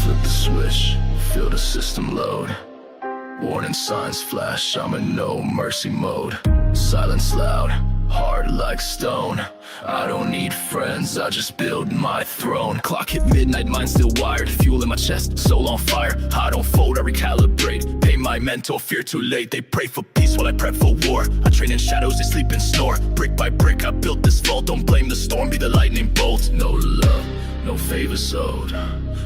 Flip the switch, feel the system load. Warning signs flash, I'm in no mercy mode. Silence loud, hard like stone. I don't need friends, I just build my throne. Clock hit midnight, mind still wired. Fuel in my chest, soul on fire. I don't fold, I recalibrate. Pay my mental fear too late. They pray for peace while I prep for war. I train in shadows, they sleep and snore. Brick by brick, I built this vault. Don't blame the storm, be the lightning bolt. No love, no favors owed.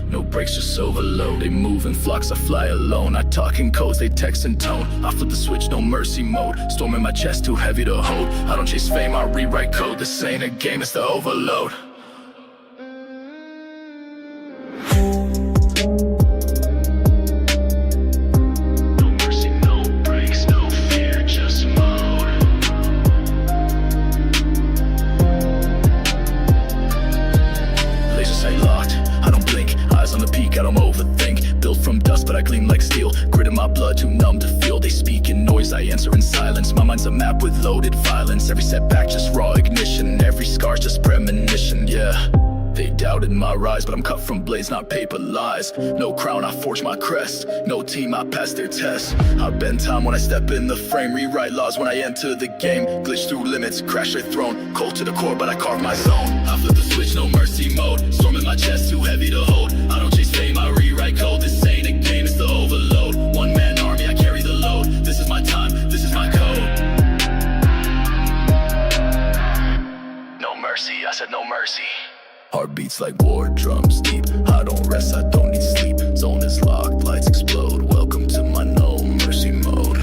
No breaks, just overload. They move in flocks, I fly alone. I talk in codes, they text in tone. I flip the switch, no mercy mode. Storm in my chest, too heavy to hold. I don't chase fame, I rewrite code. This ain't a game, it's the overload. No mercy, no breaks, no fear, just mode. Laser sight locked, I don't blink. Eyes on the peak, I don't overthink. Built from dust, but I gleam like steel. Grit in my blood, too numb to feel. They speak in noise, I answer in silence. My mind's a map with loaded violence. Every setback, just raw ignition. Every scar's just premonition, yeah. They doubted my rise, but I'm cut from blades, not paper lies. No crown, I forge my crest. No team, I pass their test. I bend time when I step in the frame. Rewrite laws when I enter the game. Glitch through limits, crash their throne. Cold to the core, but I carve my zone. I flip the switch, no mercy mode. Storm in my chest, too heavy to hold. I don't chase fame, I rewrite code. This ain't a game, it's the overload. One man army, I carry the load. This is my time, this is my code. No mercy, I said no mercy. Heart beats like war drums deep. I don't rest, I don't need sleep. Zone is locked, lights explode. Welcome to my no mercy mode.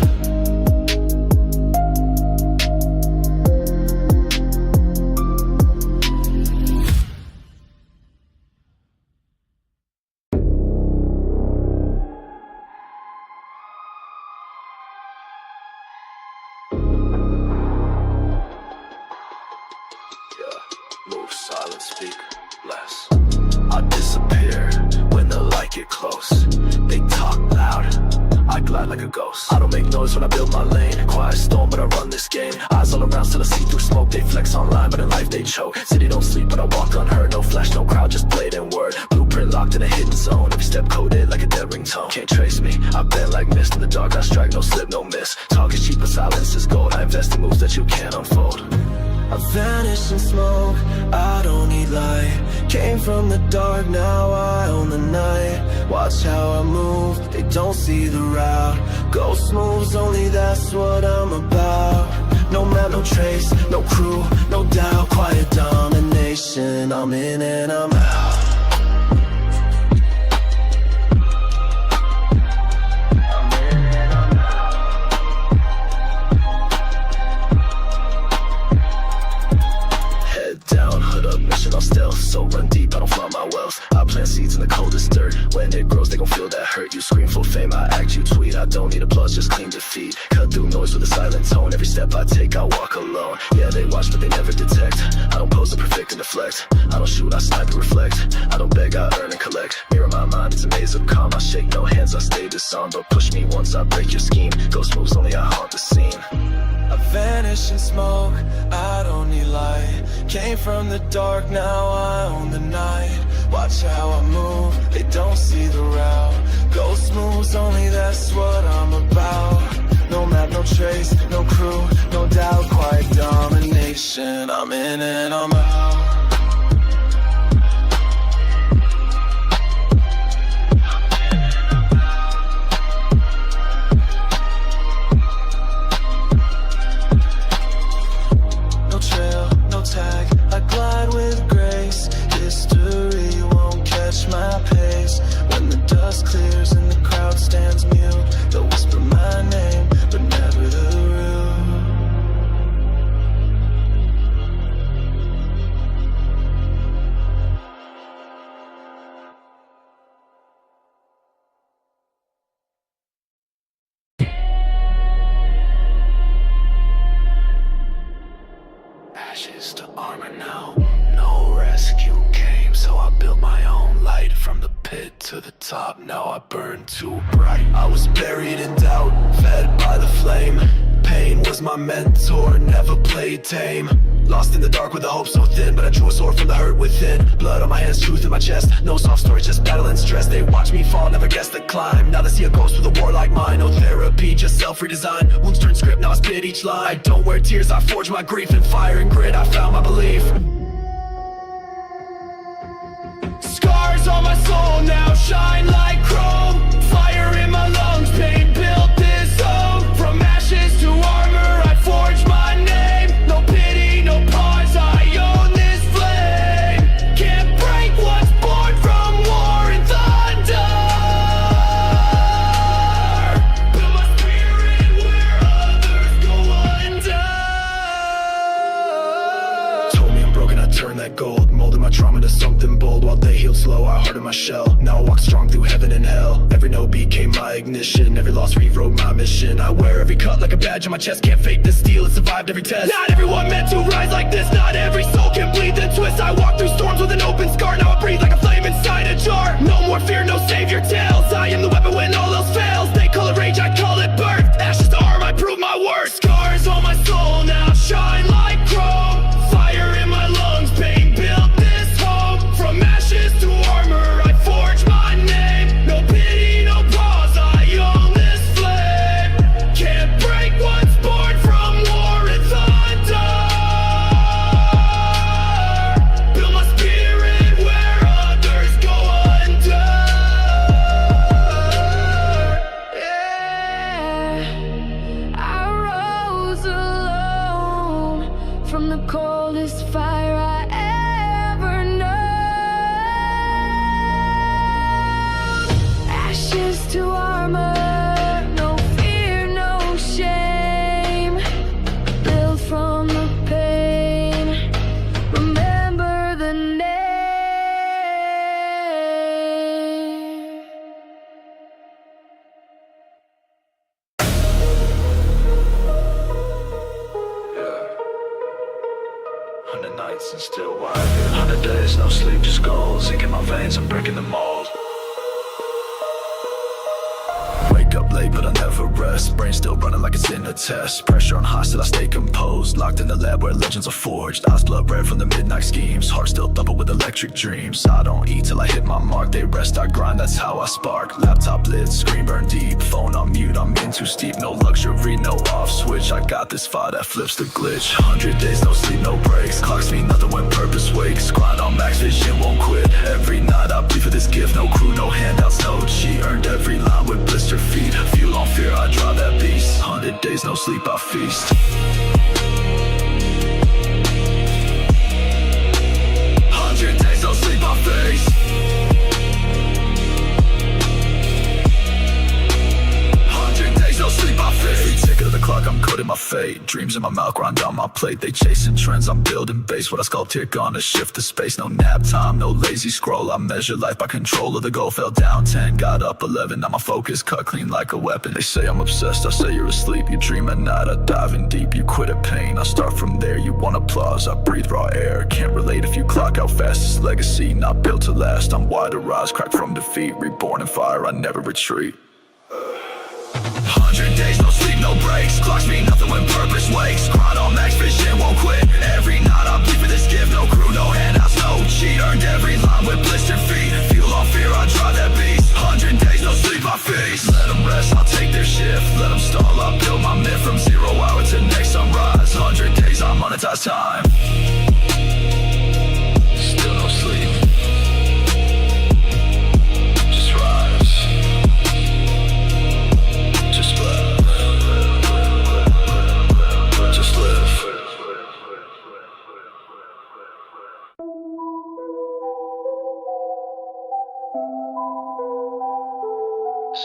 Move silent, speak less. I disappear when the light get close. They talk loud, I glide like a ghost. I don't make noise when I build my lane. Quiet storm, but I run this game. Eyes all around till I see through smoke. They flex online, but in life they choke. City don't sleep, but I walk unheard. No flash, no crowd, just blade and word. Blueprint locked in a hidden zone. Every step coded like a dead ringtone. Can't trace me, I bend like mist in the dark. I strike, no slip, no miss. Talk is cheap, but silence is gold. I invest in moves that you can't unfold. I vanish in smoke, I don't need light. Came from the dark, now I own the night. Watch how I move, they don't see the route. Ghost moves only, that's what I'm about. No map, no trace, no crew, no doubt. Quiet domination, I'm in and I'm out. Stealth, so run deep, I don't find my wealth. I plant seeds in the coldest dirt. When it grows, they gon' feel that hurt. You scream for fame, I act, you tweet. I don't need applause, just clean defeat. Cut through noise with a silent tone. Every step I take, I walk alone. Yeah, they watch, but they never detect. I don't pose to perfect and deflect. I don't shoot, I snipe and reflect. I don't beg, I earn and collect. Mirror my mind, it's a maze of calm. I shake no hands, I stay disarmed. But push me once, I break your scheme. Ghost moves only, I haunt the scene. I vanish in smoke, I don't need light. Came from the dark, now I own the night. Watch how I move, they don't see the route. Ghost moves only, that's what I'm about. No map, no trace, no crew, no doubt. Quiet domination, I'm in and I'm out. Tag, I glide with grace. History won't catch my pace. When the dust clears and the crowd stands mute, they'll whisper my name, but never the root. Ashes to armor now, no rescue came, so I built my own light. From the pit to the top, now I burn too bright. I was buried in doubt, fed by the flame. pain was my mentor, never played tame. Lost in the dark with the hope so thin, but I drew a sword from the hurt within. Blood on my hands, truth in my chest, no soft stories, just battle and stress. They watch me fall, never guess the climb. Now they see a ghost with a war like mine. No therapy, just self-redesign. Wounds turn script, now I spit each line. I don't wear tears, I forge my grief. In fire and grit, I found my belief. Scars on my soul now shine like chrome. Fire in my lungs, pain built this home. From ashes to armor, I forge my name. No pity, no pause, I own this flame. Can't break what's born from war and thunder. Build my spirit where others go under. Told me I'm broken, I turned that gold. Molded my trauma to something bold. While they healed slow, I hardened my shell. Now I walk strong through heaven and hell. Every no became my ignition. Every loss rewrote my mission. I wear every cut like a badge on my chest. Can't fake this steel, it survived every test. Not everyone meant to rise like this. Not every soul can bleed the twist. I walk through storms with an open scar. Now I breathe like a flame inside a jar. No more fear, no savior tales. I am the weapon when all else fails. They call it rage, I call it birth. Ashes to arm, I prove my worth. Scars on my soul now shine like chrome. Fire in my lungs, pain built this home. From ashes to armor, I forge my name. No pity, no pause, I own this flame. Can't break what's born from war and thunder. Build my spirit where others go under. Yeah, I rose alone from the coldest fire I ever known. Ashes to armor, no fear, no shame. Built from the pain, remember the name. Yeah. 100 nights and still wide. 100 days, no sleep, just goals. Ink in my veins, I'm breaking the mold. Wake up late, but I never rest. Brain still running like it's in a test. Pressure on high, still I stay composed. Locked in the lab where legends are forged. Eyes blood red from the midnight schemes. Heart still thumping with electric dreams. I don't eat till I hit my mark. They rest, I grind, that's how I spark. Laptop lit, screen burn deep. Phone on mute, I'm in too steep. No luxury, no off switch. I got this fire that flips the glitch. 100 days, no sleep, no breaks. Clocks mean nothing when purpose wakes. Grind on max vision, won't quit. Every night I bleed for this gift. No crew, no handouts, no cheat. Earned every line with blister feet. Fuel on fear, I drive that beast. 100 days, no sleep, I feast. 100 days, no sleep, I face. 100 days, no sleep, I face. Ticket of the clock, I'm coding my fate. Dreams in my mouth, grind on my plate. They chasing trends, I'm building base. What I sculpt here, gonna shift the space. No nap time, no lazy scroll. I measure life by control of the goal. Fell down 10, got up 11. Now my focus cut clean like a weapon. They say I'm obsessed, I say you're asleep. You dream at night, I dive in deep. You quit at pain, I start from there. You want applause, I breathe raw air. Can't relate if you clock out fast. It's legacy, not built to last. I'm wide to rise, cracked from defeat. Reborn in fire, I never retreat. 100 days, no sleep, no breaks. Clocks mean nothing when purpose wakes. Grind on max vision, won't quit. Every night I bleed for this gift. No crew, no handouts, no cheat. Earned every line with blistered feet. Fuel on fear, I drive that beast. 100 days, no sleep, I feast. Let them rest, I'll take their shift. Let them stall, I'll build my myth. From 0 hour to next sunrise. 100 days, I monetize time. Still no sleep. Just rise. Just live. Just live.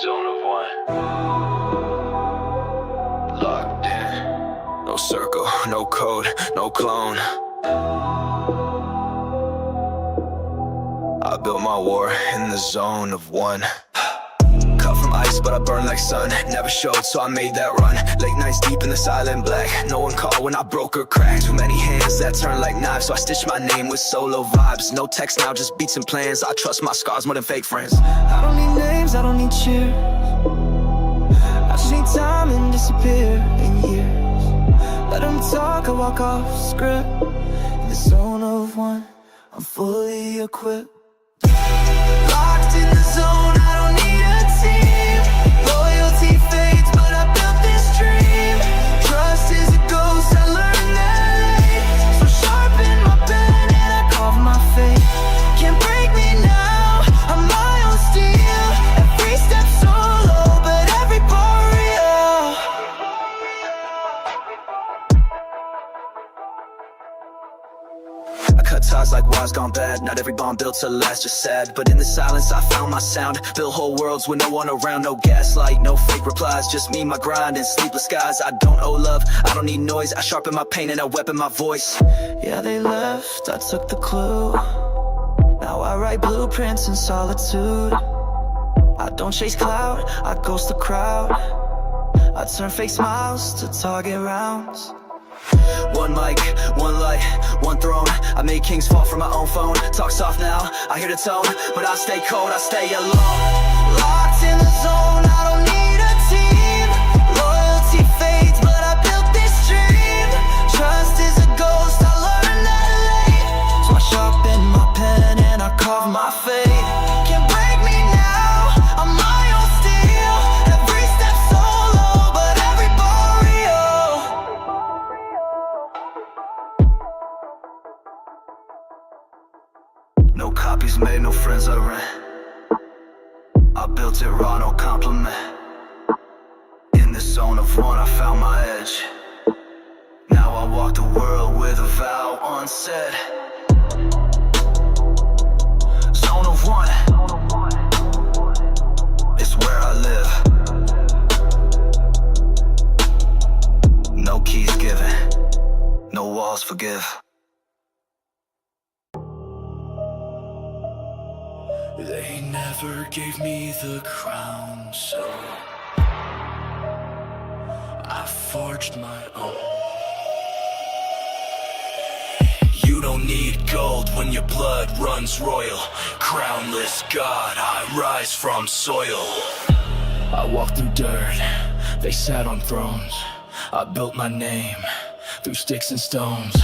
Zone of one. Locked in. No circle, no code, no clone. I built my war in the zone of one. Cut from ice, but I burn like sun. Never showed, so I made that run. Late nights deep in the silent black. No one called when I broke or cracked. Too many hands that turn like knives, so I stitched my name with solo vibes. No text now, just beats and plans. I trust my scars more than fake friends. I don't need names, I don't need cheer. I just need time and disappear. And years. Let them talk, I walk off script. In the zone of one, I'm fully equipped. Locked in the zone, I don't need a team. Loyalty fades, but I built this dream. Trust is a ghost, I learned that late. So sharpen my pen and I carve my fate. Can't break me now, I'm my own steel. Every step solo, but every bar real. I cut ties like wires gone bad. Not every bomb built to last, just sad. But in the silence I found my sound. Built whole worlds with no one around. No gaslight, no fake replies. Just me, my grind, and sleepless skies. I don't owe love, I don't need noise. I sharpen my pain and I weapon my voice. Yeah, they left, I took the clue. Now I write blueprints in solitude. I don't chase clout, I ghost the crowd. I turn fake smiles to target rounds. One mic, one light, one throne. I made kings fall from my own phone. Talk soft now, I hear the tone. But I stay cold, I stay alone. Locked in the zone, I don't need a team. Loyalty fades, but I built this dream. Trust is a ghost, I learned that late. So I sharpen my pen and I carve my fate. Can't break me now, I'm my own steel. Every step solo, but every bar real. No copies made, no friends I ran. I built it raw, no compliment. In the zone of one, I found my edge. Now I walk the world with a vow unsaid. Zone of one, it's where I live. No keys given, no walls forgive. They never gave me the crown, so I forged my own. You don't need gold when your blood runs royal. Crownless God, I rise from soil. I walked through dirt, they sat on thrones. I built my name through sticks and stones.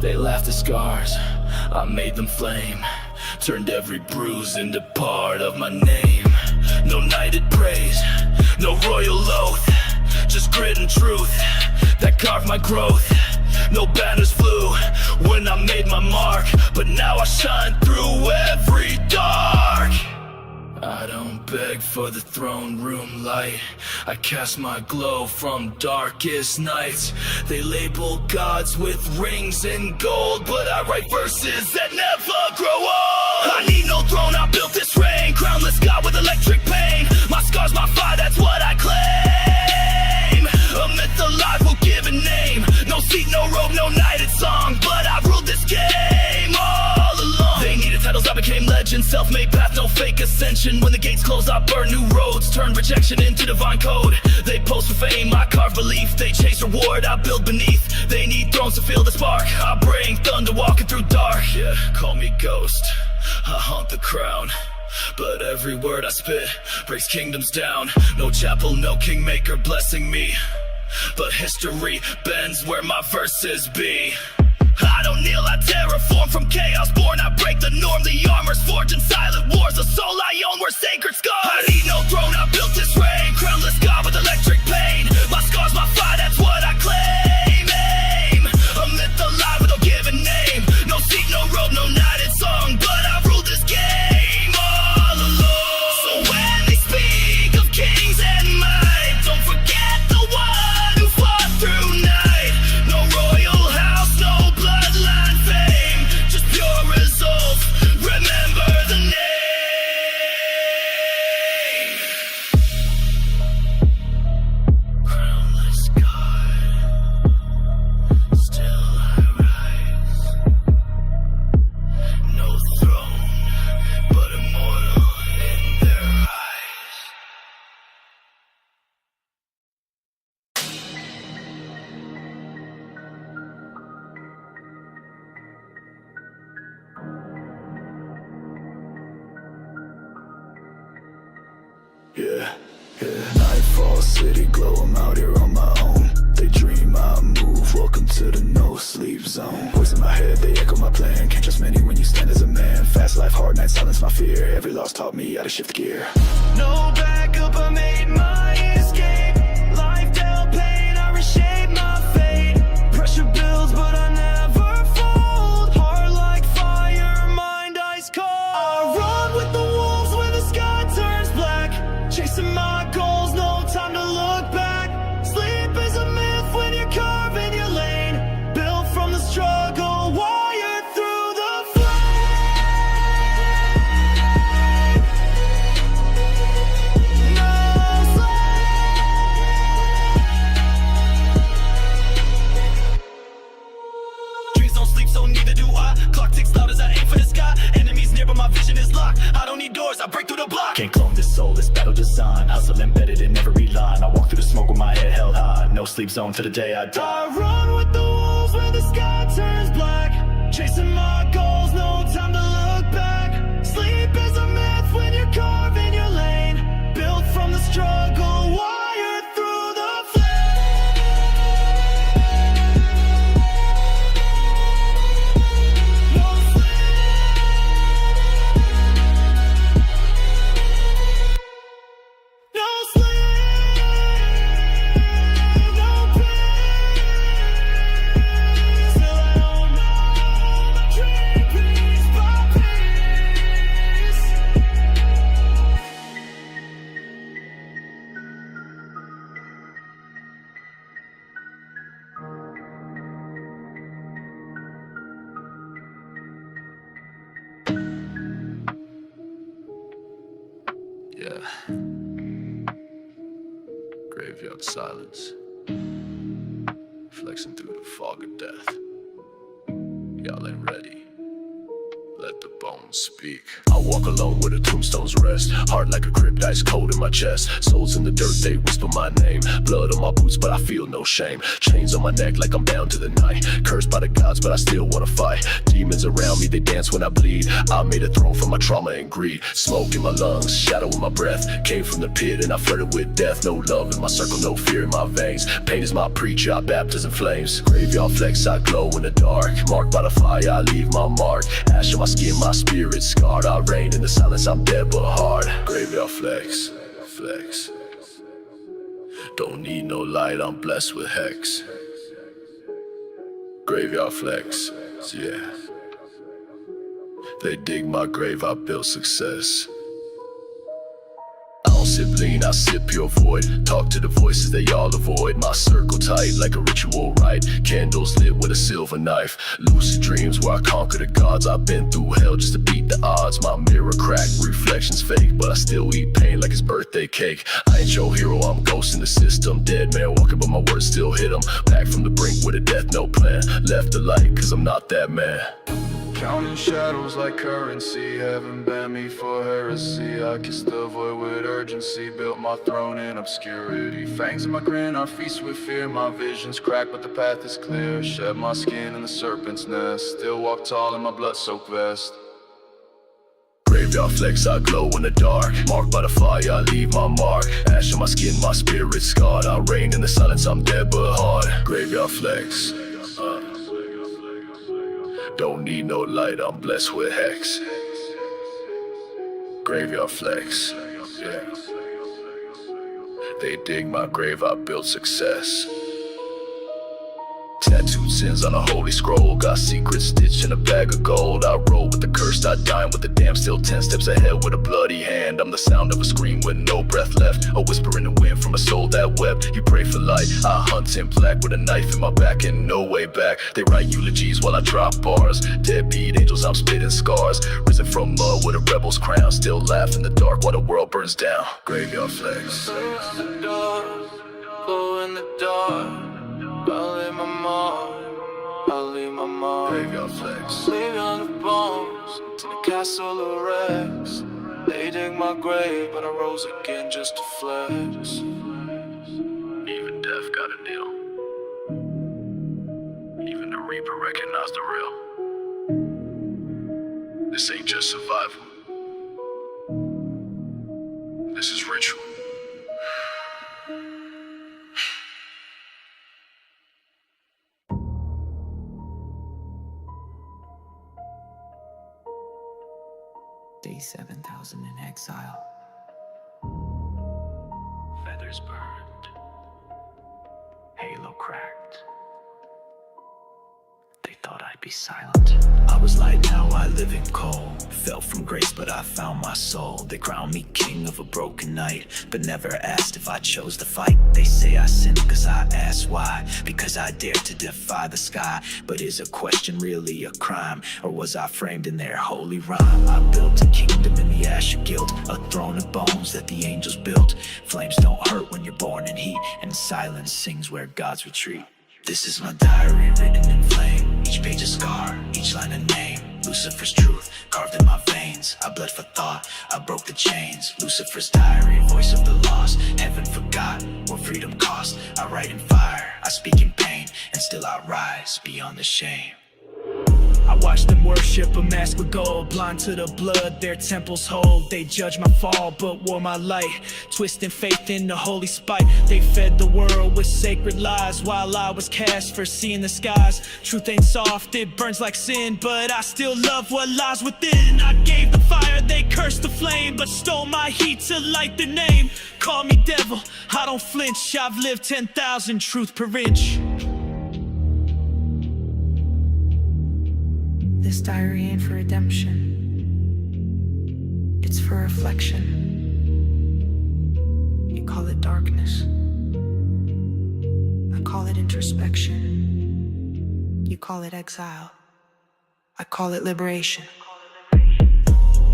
They laughed at scars, I made them flame. Turned every bruise into part of my name. No knighted praise, no royal oath. Just grit and truth that carved my growth. No banners flew when I made my mark, but now I shine through every dark. I don't beg for the throne room light. I cast my glow from darkest nights. They label gods with rings and gold, but I write verses that never grow old. I need no throne, I built this reign. Crownless God with electric pain. My scars, my fire, that's what I claim. A myth alive, will give a name. No seat, no robe, no knighted song, but I ruled this game all along. They needed titles, I became legend. Self-made path, no fake ascension. When the gates close, I burn new roads. Turn rejection into divine code. They post for fame, I carve belief. They chase reward, I build beneath. They need thrones to feel the spark. I bring thunder walking through dark. Yeah, call me ghost, I haunt the crown. But every word I spit breaks kingdoms down. No chapel, no kingmaker blessing me, but history bends where my verses be. I don't kneel, I terraform from chaos born. I break the norm, the armor's forged in silent wars. The soul I own were sacred scars. I need no throne, I built this reign. Crownless God with electric pain. My scars, my fire, that's what I claim. Aim, a myth alive with no given name. No seat, no robe, no knighted song, but I ruled this game all alone. So when they speak of kings and might, don't forget the one who fought through night. No royal house, no bloodline fame, just pure results. Remember the name. Crownless God, still I rise. No throne, but immortal in their eyes. Yeah, yeah. Nightfall, city glow, I'm out here on my own. they dream, I move. Welcome to the no sleep zone. Voice in my head, they echo my plan. Can't trust many when you stand as a man. Fast life, hard night, silence my fear. Every loss taught me how to shift gear. No backup, I made my escape. Life dealt pain, I reshaped my fate. Pressure builds, but I never fold. Heart like fire, mind ice cold. I run with the wolves when the sky turns black. Chasing my goals, no time to look back. Sleep is a myth when you're carving your lane. Built from the struggle, wired through the flame. No sleep. Dreams don't sleep, so neither do I. Clock ticks loud as I aim for the sky. Enemies near, but my vision is locked. I don't need doors, I break through the block. Can't clone this soul, this battle design. Hustle embedded in every line. I walk through the smoke with my head held high. No sleep zone till the day I die. I run with the wolves when the sky turns black. Chasing my goals, no time to look back. Sleep is a myth when you're carving your lane. Built from the struggle, wired through the flame. No sleep. No sleep, no peace. Till I don't know my dream piece by piece. Yeah. Graveyard silence. Flexing through the fog of death. Y'all ain't ready. Let the bones speak. I walk alone where the tombstones rest. Heart like a crypt, ice cold in my chest. Souls in the dirt, they whisper my name. Blood on my boots, but I feel no shame. Chains on my neck like I'm bound to the night. Cursed by the gods, but I still wanna fight. Demons around me, they dance when I bleed. I made a throne from my trauma and greed. Smoke in my lungs, shadow in my breath. Came from the pit and I flirted with death. No love in my circle, no fear in my veins. Pain is my preacher, I baptize in flames. Graveyard flex, I glow in the dark. Marked by the fire, I leave my mark. Ash on my skin, my spirit scarred. I reign in the silence, I'm dead but hard. Graveyard flex, flex. Don't need no light, I'm blessed with hex. Graveyard flex, yeah. They dig my grave, I built success. I don't sip lean, I sip pure void. Talk to the voices they all avoid. My circle tight like a ritual rite. Candles lit with a silver knife. Lucid dreams where I conquer the gods. I've been through hell just to beat the odds. My mirror cracked, reflections fake, but I still eat pain like it's birthday cake. I ain't your hero, I'm ghost in the system. Dead man walking but my words still hit 'em. Back from the brink with a death no plan. Left the light cause I'm not that man. Counting shadows like currency. Heaven banned me for heresy. I kissed the void with urgency. Built my throne in obscurity. Fangs in my grin, I feast with fear. My vision's cracked but the path is clear. Shed my skin in the serpent's nest. Still walk tall in my blood-soaked vest. Graveyard flex, I glow in the dark. Marked by the fire, I leave my mark. Ash on my skin, my spirit scarred. I reign in the silence, I'm dead but hard. Graveyard flex, don't need no light, I'm blessed with hex. Graveyard flex, yeah. They dig my grave, I built success. Tattooed sins on a holy scroll. Got secrets stitched in a bag of gold. I roll with the cursed, I dine with the damned. Still 10 steps ahead with a bloody hand. I'm the sound of a scream with no breath left. A whisper in the wind from a soul that wept. You pray for light, I hunt in black. With a knife in my back and no way back. They write eulogies while I drop bars. Deadbeat angels, I'm spitting scars. Risen from mud with a rebel's crown. Still laugh in the dark while the world burns down. Graveyard flex. Glow in the dark. I'll leave my mark, I'll leave my mark. Graveyard flex. Leave on the bones, to the castle of Rex. They dig my grave, but I rose again just to flex. Even death got a kneel. Even the Reaper recognized the real. This ain't just survival. This is ritual. 67,000 in exile. Feathers burned, halo cracked. They thought I'd be silent. I was light, now I live in coal. Fell from grace, but I found my soul. They crowned me king of a broken night, but never asked if I chose to fight. They say I sinned cause I asked why, because I dared to defy the sky. But is a question really a crime, or was I framed in their holy rhyme? I built a kingdom in the ash of guilt, a throne of bones that the angels built. Flames don't hurt when you're born in heat, and silence sings where gods retreat. This is my diary written in flame, each page a scar, each line a name. Lucifer's truth carved in my veins. I bled for thought, I broke the chains. Lucifer's diary, voice of the lost. Heaven forgot what freedom cost. I write in fire, I speak in pain, and still I rise beyond the shame. I watch them worship a mask with gold, blind to the blood their temples hold. They judge my fall but wore my light, twisting faith into holy spite. They fed the world with sacred lies while I was cast for seeing the skies. Truth ain't soft, it burns like sin, but I still love what lies within. I gave the fire, they cursed the flame, but stole my heat to light their name. Call me devil, I don't flinch, I've lived 10,000 truth per inch. This diary ain't for redemption, it's for reflection. You call it darkness, I call it introspection. You call it exile, I call it liberation.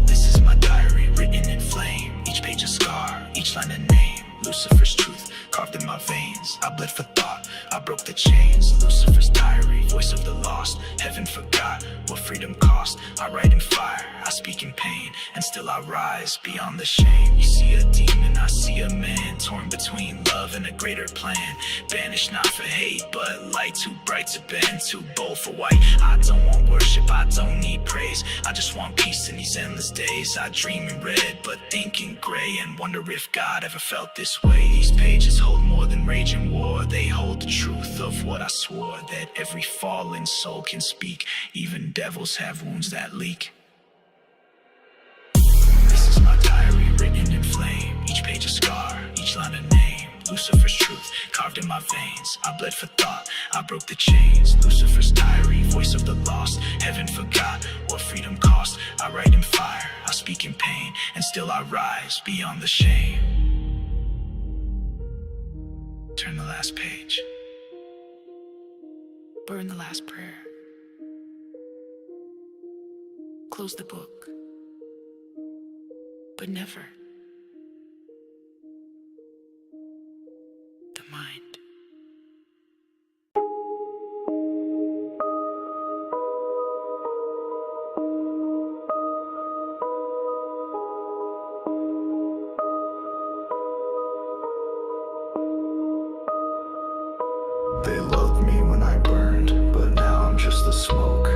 This is my diary written in flame, each page a scar, each line a name. Lucifer's truth carved in my veins. I bled for thought, I broke the chains. Lucifer's diary, voice of the lost. Heaven forgot what freedom cost. I write in fire, I speak in pain, and still I rise beyond the shame. You see a demon, I see a man, torn between love and a greater plan. Banished not for hate, but light too bright to bend, too bold for white. I don't want worship, I don't need praise, I just want peace in these endless days. I dream in red, but think in gray, and wonder if God ever felt this way. These pages hold more than rage and war. They hold the truth of what I swore, that every fallen soul can speak. Even devils have wounds that leak. This is my diary written in flame, each page a scar, each line a name. Lucifer's truth carved in my veins. I bled for thought, I broke the chains. Lucifer's diary, voice of the lost. Heaven forgot what freedom cost. I write in fire, I speak in pain, and still I rise beyond the shame. Turn the last page. Burn the last prayer. Close the book. But never the mind. They loved me when I burned, but now I'm just the smoke.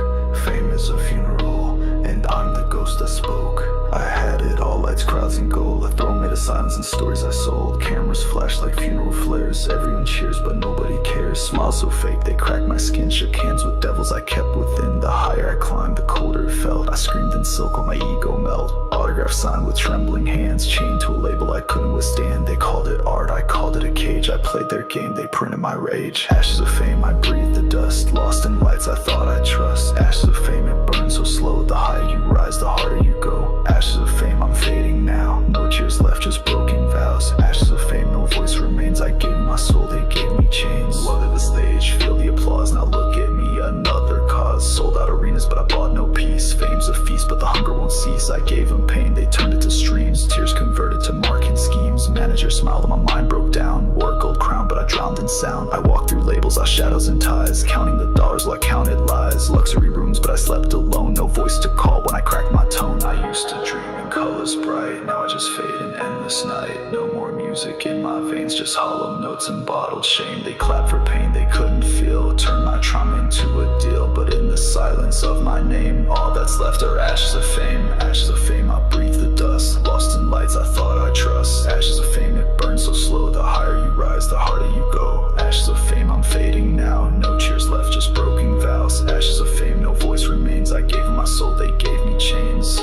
Fame is a funeral, and I'm the ghost that spoke. I had it all, lights, crowds, and gold. A throne made of silence and stories I sold. Cameras flash like funeral flares. Everyone cheers, but nobody cares. Smiles so fake, they cracked my skin. Shook hands with devils I kept within. The higher I climbed, the colder it felt. I screamed in silk while my ego melt. Autograph signed with trembling hands, chained to a label I couldn't withstand. They called it art, I called it a cage. I played their game, they printed my rage. Ashes of fame, I breathed the dust. Lost in lights I thought I'd trust. Ashes of fame, it burns so slow. The higher you rise, the harder you go. Ashes of fame, I'm fading now. No tears left, just broken vows. Ashes of fame, no voice remains. I gave my soul, they gave me chains. Love at the stage, feel the applause. Now look at me, another cause. Sold out arenas, but I bought no peace. Fame's a feast, but the hunger won't cease. I gave them pain, they turned it to streams. Tears converted to marking schemes. Manager smiled and my mind broke down. Wore a gold crown, but I drowned in sound. I walked through labels, I shadows and ties. Counting the dollars while I counted lies. Luxury rooms, but I slept alone. No voice to call when I cracked my tone. I used to dream in colors bright, now I just fade in endless night. No more music in my veins, just hollow notes and bottled shame. They clapped for pain they couldn't feel. Turned my trauma into a deal, but in the silence of my name, all that's left are ashes of fame. Ashes of fame, I breathe the dust. Lost in lights I thought I'd trust. Ashes of fame, it burns so slow. The higher you rise, the harder you go. Ashes of fame, I'm fading now. No tears left, just broken vows. Ashes of fame, no voice remains. I gave them my soul, they gave me chains.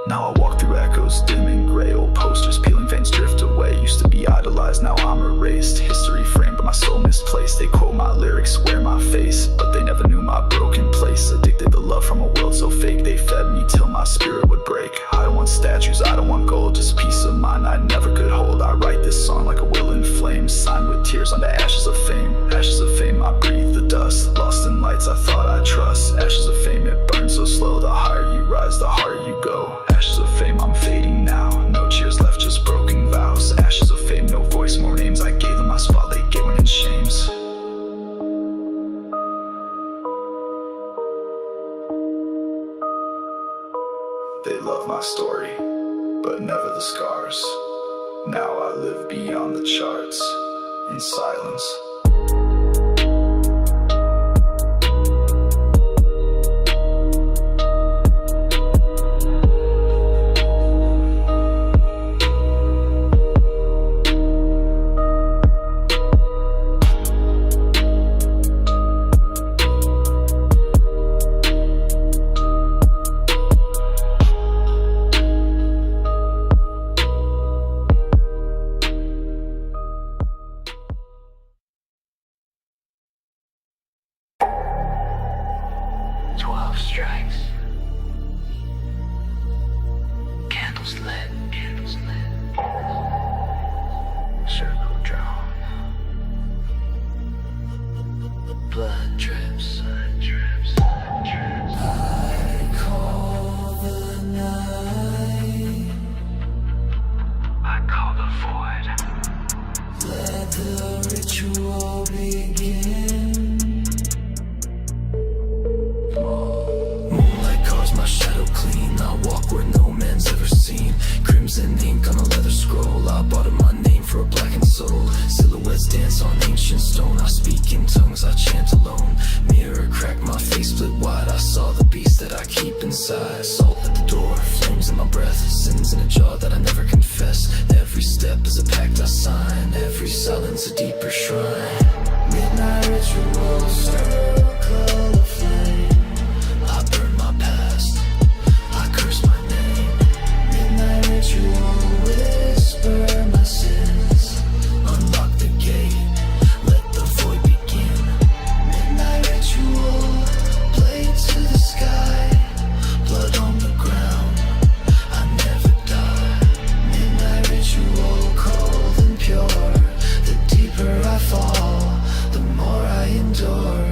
Now I walk through echoes, dim and gray. Old posters peeling, veins drift away. Used to be idolized, now I'm erased. History framed, but my soul misplaced. They quote my lyrics, wear my face, but they never knew my broken place. Addicted to love from a world so fake. They fed me till my spirit would break. I don't want statues, I don't want gold, just peace of mind I never could hold. I write this song like a will in flames, signed with tears on the ashes of fame. Ashes of fame, I breathe the dust. Lost in lights I thought I'd trust. Ashes of fame, it burns so slow. The higher you rise, the harder you go. Ashes of fame, I'm fading now. No cheers left, just broken vows. Ashes of fame, no voice, more names. I gave them my spot, they gave one in shames. They love my story, but never the scars. Now I live beyond the charts, in silence. Strikes. Candles lit. Circle drawn. Blood drips. I call the night. I call the void. Let the ritual begin. My shadow clean, I walk where no man's ever seen. Crimson ink on a leather scroll, I bought my name for a blackened soul. Silhouettes dance on ancient stone, I speak in tongues, I chant alone. Mirror crack, my face split wide, I saw the beast that I keep inside. Salt at the door, flames in my breath, sins in a jar that I never confess. Every step is a pact I sign, every silence a deeper shrine. Midnight ritual, circle of flame. I burn my past, I curse my name. Midnight ritual, whisper my sins. Unlock the gate, let the void begin. Midnight ritual, blade to the sky. Blood on the ground, I never die. Midnight ritual, cold and pure. The deeper I fall, the more I endure.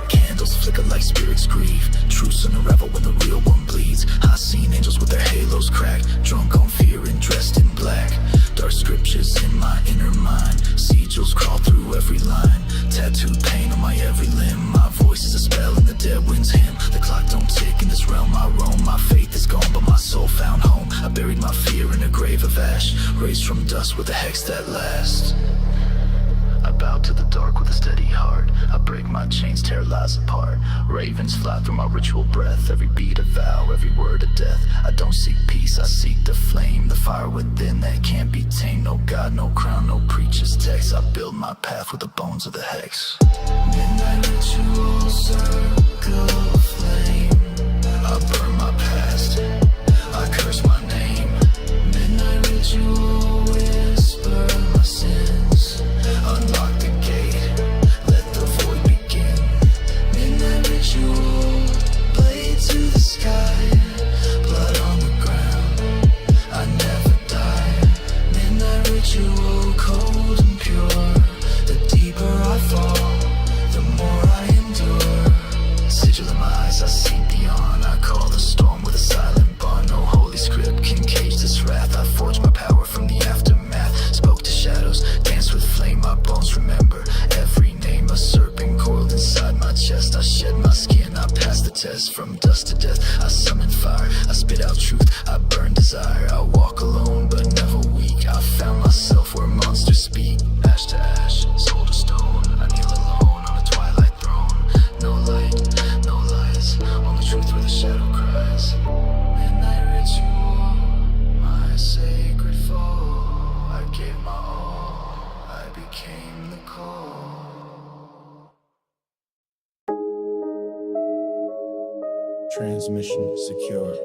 Candles flicker like spirits grieve. Truths unravel when the real one bleeds. I seen angels with their halos cracked, drunk on fear and dressed in black. Dark scriptures in my inner mind, sigils crawl through every line. Tattooed pain on my every limb. My voice is a spell in the dead wind's hymn. The clock don't tick in this realm I roam. My faith is gone, but my soul found home. I buried my fear in a grave of ash, raised from dust with a hex that lasts. I bow to the dark with a steady heart. I break my chains, tear lies apart. Ravens fly through my ritual breath. Every beat a vow, every word a death. I don't seek peace, I seek the flame. The fire within that can't be tamed. No God, no crown, no preacher's text. I build my path with the bones of the hex. Midnight ritual, circle of flame. I burn my past, I curse my name. Midnight ritual, whisper my sins. Unlock the gate, let the void begin. Midnight ritual, blade to the sky. Blood on the ground, I never die. Midnight ritual, cold and pure. The deeper I fall, the more I endure. Sigil in my eyes, I see beyond. I call the storm with a silent bond. No holy script can cage this wrath. I forge my power from the aftermath. Spoke to shadows, danced with flame. My bones remember every name. A serpent coiled inside my chest. I shed my skin, I passed the test. From dust to death, I summon fire. I spit out truth, I burn desire. I walk alone, but never weak. I found myself where monsters speak. Ash to ash, soul to stone. I kneel alone on a twilight throne. No light, no lies, only truth where the shadow cries. Midnight ritual, my sacred foe. I gave my all, I became the call. Transmission secure.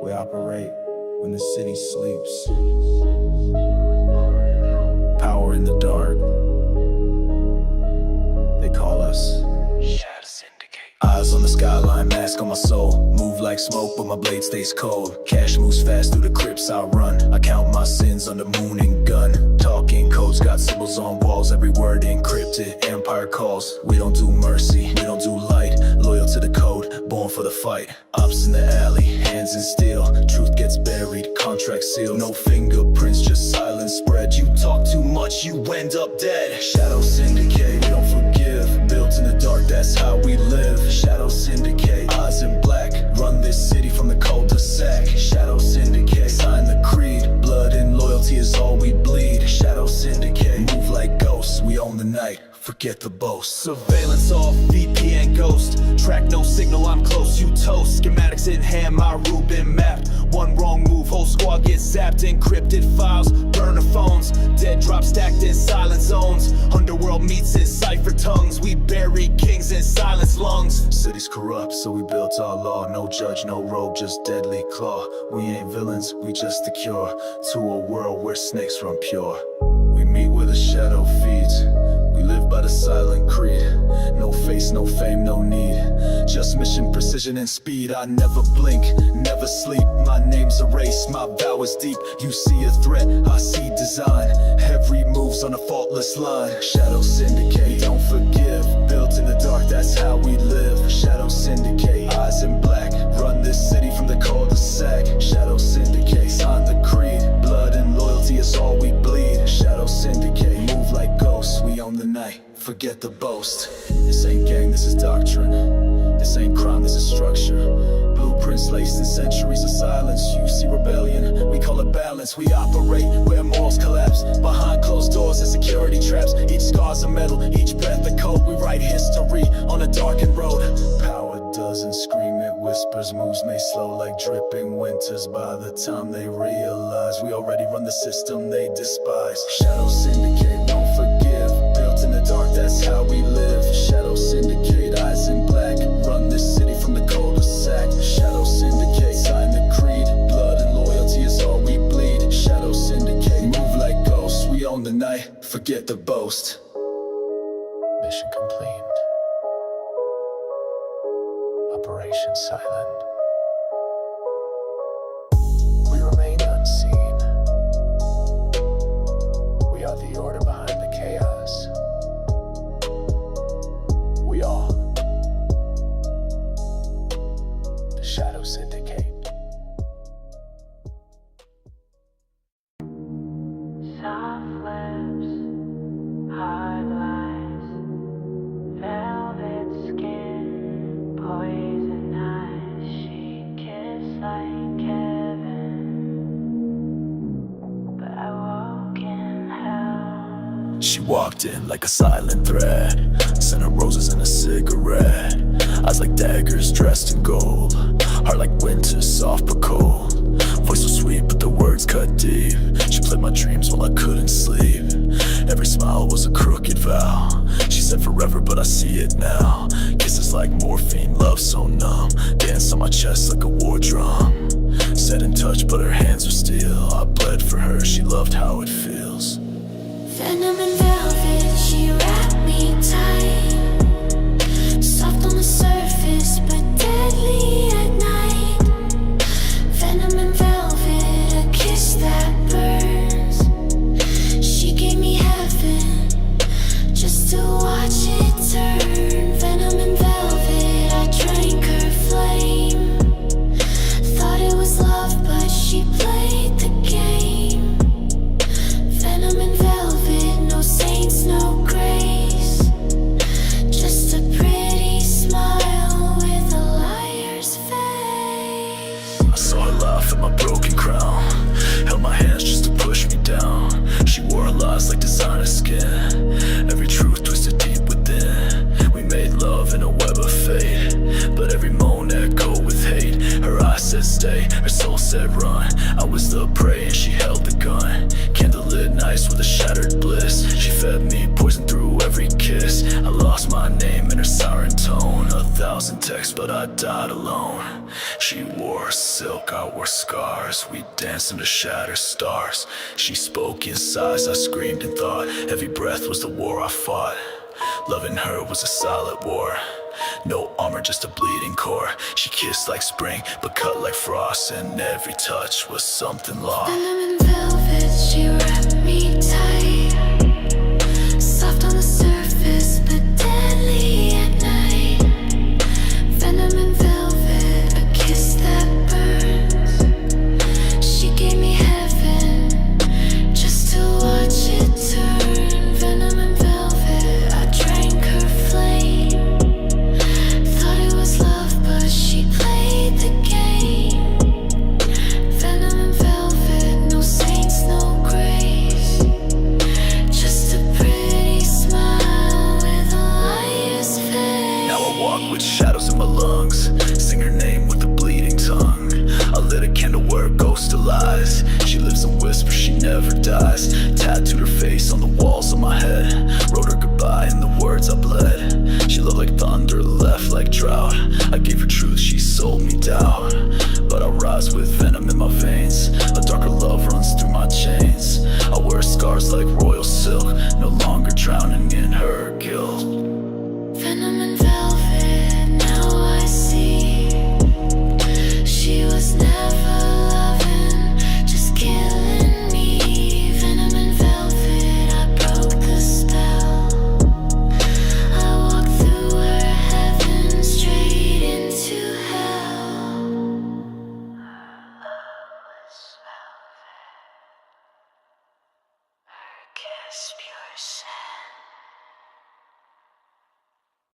We operate when the city sleeps. Power in the dark. They call us Shadow Syndicate. Eyes on the skyline, mask on my soul. Move like smoke, but my blade stays cold. Cash moves fast through the crypts I run. I count my sins on the moon and gun. Talking codes, got symbols on walls. Every word encrypted, empire calls. We don't do mercy, we don't do light. Loyal to the code, born for the fight. Ops in the alley, hands in steel. Truth gets buried, contract sealed. No fingerprints, just silence spread. You talk too much, you end up dead. Shadow Syndicate, we don't forgive. Built in the dark, that's how we live. Shadow Syndicate, eyes in black. Run this city from the cul-de-sac. Shadow Syndicate, sign the creed. Blood and loyalty is all we bleed. Shadow Syndicate, move like ghosts. We own the night, forget the boast. Surveillance off, VPN ghost. Track no signal, I'm close, you toast. Schematics in hand, my route been mapped. One wrong move, whole squad gets zapped. Encrypted files, burner phones. Dead drop stacked in silent zones. Underworld meets in cipher tongues. We bury kings in silence lungs. City's corrupt, so we built our law. No judge, no robe, just deadly claw. We ain't villains, we just the cure to a world where snakes run pure. We meet where the shadow feeds. We live by the silent creed. No face, no fame, no need. Just mission, precision, and speed. I never blink, never sleep. My name's erased, my vow is deep. You see a threat, I see design. Every move's on a faultless line. Shadow Syndicate, don't forgive. Built in the dark, that's how we live. Shadow Syndicate, eyes in black. Run this city from the cul-de-sac. Shadow Syndicate, sign the creed. Blood and loyalty is all we bleed. Shadow Syndicate, move like ghosts. We own the night, forget the boast. This ain't gang, this is doctrine. This ain't crime, this is structure. Blueprints laced in centuries of silence. You see rebellion, we call it balance. We operate where morals collapse. Behind closed doors and security traps. Each scar's a medal, each breath a code. We write history on a darkened road. Power doesn't scream, it whispers. Moves may slow like dripping winters. By the time they realize we already run the system they despise. Shadow Syndicate, don't forgive. Built in the dark, that's how we live. Shadow Syndicate, eyes in black. Run this city from the cul-de-sac. Shadow Syndicate, sign the creed. Blood and loyalty is all we bleed. Shadow Syndicate, move like ghosts. We own the night, forget the boast. Mission complete. Operation Silent. We remain unseen. We are the order behind the chaos. We are the Shadow Syndicate. Soft lips, hard lies, velvet skin, poison eyes. She kissed like heaven, but I woke in hell. She walked in like a silent threat. Sent her roses and a cigarette. Eyes like daggers dressed in gold. Heart like winter, soft but cold. Voice was sweet but the words cut deep. She played my dreams while I couldn't sleep. Every smile was a crooked vow. She said forever but I see it now. Kisses like morphine, love so numb. Dance on my chest like a war drum. Set in touch but her hands were steel. I bled for her, she loved how it feels. Venom and velvet, she wrapped me tight. Soft on the surface, but deadly at night. Venom and velvet, a kiss that burns. She gave me heaven, just to watch it turn. Venom and velvet, I drank her flame. Thought it was love, but she played the game. Venom and velvet, no saints, no grace. Just a pretty smile with a liar's face. I saw her laugh at my broken crown. Held my hands just to push me down. She wore her lies like designer skin. Every truth twisted deep within. We made love in a web of fate, but every moan echoed with hate. Her eyes said stay, her soul said run. I was the prey and she held the gun. Candlelit nights with a shattered bliss. She fed me poison through every kiss. I lost my name in her siren tone. 1,000 calls and texts, but I died alone. She wore silk, I wore scars. We danced under shattered stars. She spoke in sighs, I screamed in thought. Every breath was the war I fought. Loving her was a silent war. No armor, just a bleeding core. She kissed like spring, but cut like frost. And every touch was something lost. Venom and velvet, she wrapped me tight. Soft on the surface, but deadly at night. Venom and velvet, a kiss that burns. She gave me heaven, just to watch it turn. Venom and velvet, I drank her flame. Thought it was love, but she played the game. Venom and velvet, no saints, no grace. Just a pretty smile with a liar's face. Now I walk with shadows in my lungs, sing her name with a bleeding tongue. I lit a candle where a ghost lies. She lives in whispers, she never dies. Tattooed her face on the walls of my head. Wrote her goodbye in the words I bled. She loved like thunder, left like drought. I gave her truth, she sold me doubt. But I rise with venom in my veins. A darker love runs through my chains. I wear scars like royal silk, no longer drowning in her guilt. Venom and velvet, now I see. She was never loving, just killing me. Venom and velvet, I broke the spell. I walked through her heaven, straight into hell. Was velvet, her kiss pure silk.